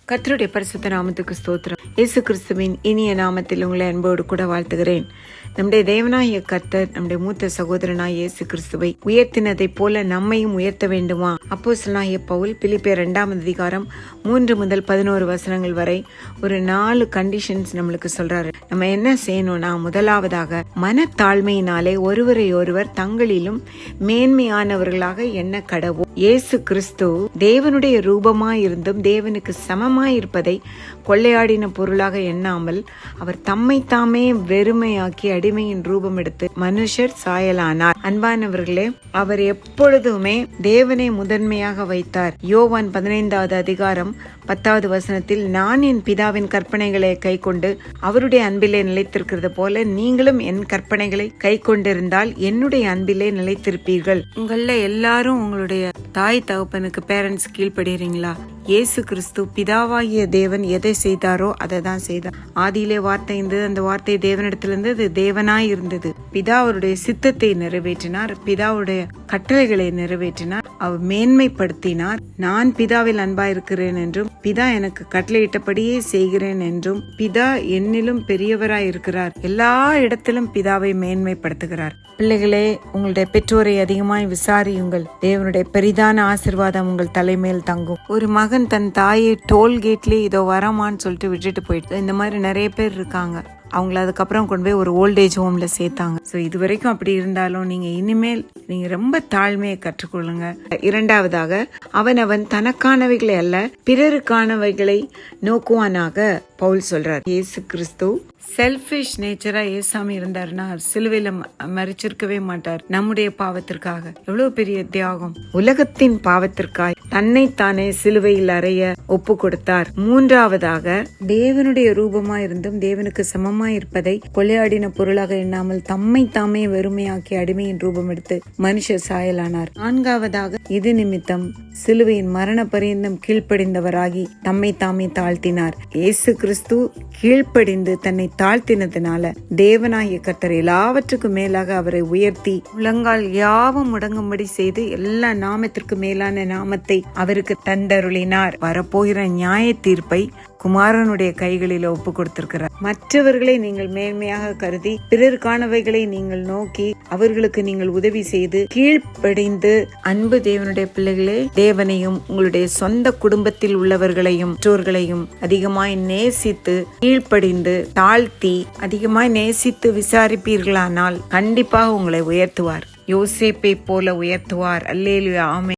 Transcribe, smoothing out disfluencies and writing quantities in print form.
கர்த்தருடைய பரிசுத்த நாமத்துக்கு ஸ்தோத்திரம். இயேசு கிறிஸ்துவின் இனிய நாமத்தில் உங்களை அன்போடு கூட வாழ்த்துகிறேன். நம்முடைய தேவனாகிய கர்த்தர் நம்முடைய மூத்த சகோதரனாய் இயேசு கிறிஸ்துவை உயர்த்தினதை போல நம்மையும் உயர்த்த வேண்டுமா? அப்போஸ்தலனாகிய பவுல் பிலிப்பியர் 2 அதிகாரம் 3 முதல் 11 வசனங்கள் வரை ஒரு 4 கண்டிஷன்ஸ் நம்மளுக்கு சொல்றாரு. நம்ம என்ன செய்யணும்னா, முதலாவதாக மனத்தாழ்மையினாலே ஒருவரை ஒருவர் தங்களிலும் மேன்மையானவர்களாக எண்ண கடவோம். இயேசு கிறிஸ்து தேவனுடைய ரூபமாயிருந்தும் தேவனுக்கு சமமாயிருப்பதை கொள்ளையாடின பொருளாக எண்ணாமல் அவர் தம்மை தாமே வெறுமையாக்கி அடிமையின் ரூபம் எடுத்து மனுஷர் சாயலானார். அன்பானவர்களே, அவர் எப்பொழுதுமே தேவனை முதன்மையாக வைத்தார். யோவான் 15 அதிகாரம் 10 வசனத்தில், நான் என் பிதாவின் கற்பனைகளை கை கொண்டு அவருடைய அன்பிலே நிலைத்திருக்கிறது போல நீங்களும் என் கற்பனைகளை கை கொண்டிருந்தால் என்னுடைய அன்பிலே நிலைத்திருப்பீர்கள். உங்கள எல்லாரும் உங்களுடைய தாய் தகப்பனுக்கு பேரண்ட்ஸ் கீழ்ப்படுகிறீங்களா? இயேசு கிறிஸ்து பிதாவாகிய தேவன் எதை செய்தாரோ அதை தான் செய்தார். ஆதியிலே வார்த்தை இருந்தது, அந்த வார்த்தை தேவனிடத்திலிருந்து அது தேவனாய் இருந்தது. பிதா அவருடைய சித்தத்தை நிறைவேற்றினார், பிதாவுடைய கட்டளைகளை நிறைவேற்றினார், அவர் மேன்மைப்படுத்தினார். நான் பிதாவில் அன்பாயிருக்கிறேன் என்றும் பிதா எனக்கு கட்டளையிட்டபடியே செய்கிறேன் என்றும் பிதா என்னிலும் பெரியவராய் இருக்கிறார். எல்லா இடத்திலும் பிதாவை மேன்மைப்படுத்துகிறார். பிள்ளைகளே, உங்களுடைய பெற்றோரை அதிகமாய் விசாரியுங்கள். தேவனுடைய பெரிதான ஆசீர்வாதம் உங்கள் தலைமையில் தங்கும். ஒரு மகன் தன் தாயை டோல்கேட்லயே இதோ வரமான்னு சொல்லிட்டு விட்டுட்டு போயிட்டு, இந்த மாதிரி நிறைய பேர் இருக்காங்க. அவங்கள அதுக்கப்புறம் கொண்டு போய் ஒரு ஓல்டேஜ் ஹோம்ல சேர்த்தாங்க. ஸோ இது வரைக்கும் அப்படி இருந்தாலும் நீங்க இனிமேல் நீங்க ரொம்ப தாழ்மையை கற்றுக்கொள்ளுங்க. இரண்டாவதாக, அவனவன் தனக்கானவைகளை அல்ல பிறருக்கானவைகளை நோக்குவானாக பவுல் சொல்றார். இயேசு கிறிஸ்து செல்ஃபிஷ் நேச்சரா ஏசாமி இருந்தாருன்னா சிலுவையில மறிச்சிருக்கவே மாட்டார். நம்முடைய பாவத்திற்காக எவ்வளவு பெரிய தியாகம்! உலகத்தின் பாவத்திற்காய் தன்னைத்தானே சிலுவையில் அறைய ஒப்பு கொடுத்தார். மூன்றாவதாக, தேவனுடைய ரூபமா இருந்தும் தேவனுக்கு சமமாய் இருப்பதை கொள்ளையாடின பொருளாக எண்ணாமல் தம்மை தாமே வெறுமையாக்கி அடிமையின் ரூபம் எடுத்து மனுஷ சாயலானார். நான்காவதாக, இது நிமித்தம் சிலுவையின் மரண பரியந்தம் கீழ்ப்படிந்தவராகி தம்மை தாமே தாழ்த்தினார். இயேசு கிறிஸ்து கீழ்ப்படிந்து தன்னை தாழ்த்தினதுனால தேவனாகிய கர்த்தர் எல்லாவற்றுக்கும் மேலாக அவரை உயர்த்தி முழங்கால் யாவும் முடங்கும்படி செய்து எல்லா நாமத்திற்கு மேலான நாமத்தை அவருக்கு தந்தருளினார். வரப்போகிற நியாய தீர்ப்பை குமாரனுடைய கைகளில் ஒப்பு கொடுத்திருக்கிறார். மற்றவர்களை நீங்கள் மேன்மையாக கருதி பிறருக்கானவைகளை நீங்கள் நோக்கி அவர்களுக்கு நீங்கள் உதவி செய்து கீழ்ப்படிந்து, அன்பு தேவனுடைய பிள்ளைகளே, தேவனையும் உங்களுடைய சொந்த குடும்பத்தில் உள்ளவர்களையும் மற்றவர்களையும் அதிகமாய் நேசித்து கீழ்ப்படிந்து தாழ்த்தி அதிகமாய் நேசித்து விசாரிப்பீர்களானால் கண்டிப்பாக உங்களை உயர்த்துவார். யோசேப்பை போல உயர்த்துவார். அல்லேலூயா, ஆமென்.